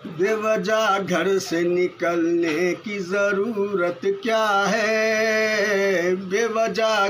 बेवजह घर से निकलने की ज़रूरत क्या है। बेवजह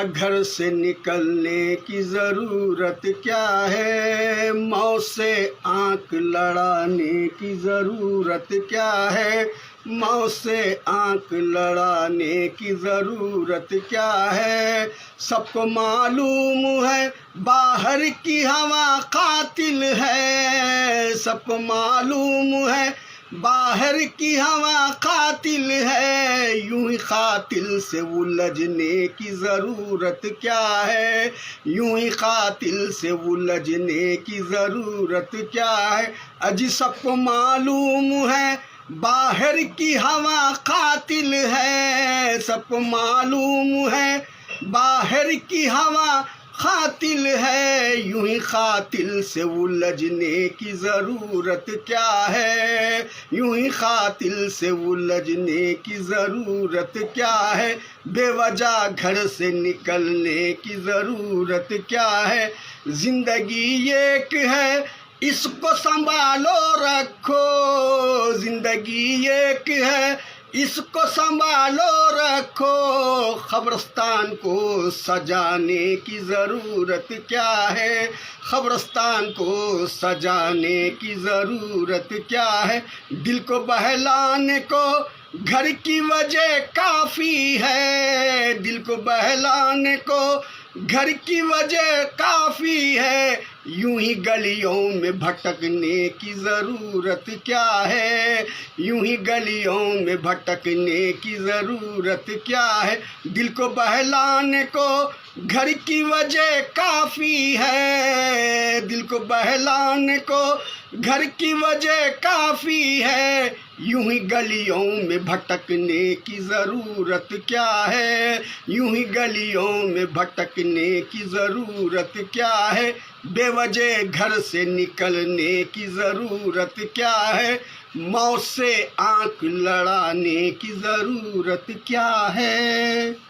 घर से निकलने की ज़रूरत क्या है। मौत से आँख लड़ाने की ज़रूरत क्या है। मौत से आँख लड़ाने की ज़रूरत क्या है। सबको मालूम है बाहर की हवा कातिल है। सबको मालूम है बाहर की हवा कातिल है। यूं ही कातिल से उलझने की ज़रूरत क्या है। यूं ही कातिल से उलझने की ज़रूरत क्या है। अजी सबको मालूम है बाहर की हवा कातिल है। सबको मालूम है बाहर की हवा कातिल है। यूं ही कातिल से उलझने की ज़रूरत क्या है। यूं ही कातिल से उलझने की ज़रूरत क्या है। बेवजह घर से निकलने की ज़रूरत क्या है। ज़िंदगी एक है इसको संभालो रखो। ज़िंदगी एक है इसको संभालो रखो। कब्रिस्तान को सजाने की ज़रूरत क्या है। कब्रिस्तान को सजाने की ज़रूरत क्या है। दिल को बहलाने को घर की वजह काफ़ी है। दिल को बहलाने को घर की वजह काफ़ी है। यूं ही गलियों में भटकने की ज़रूरत क्या है। यूं ही गलियों में भटकने की ज़रूरत क्या है। दिल को बहलाने को घर की वजह काफ़ी है। दिल को बहलाने को घर की वजह काफ़ी है। यूं ही गलियों में भटकने की ज़रूरत क्या है। यूं ही गलियों में भटकने की ज़रूरत क्या है। बेवजह घर से निकलने की ज़रूरत क्या है। मौत से आँख लड़ाने की ज़रूरत क्या है।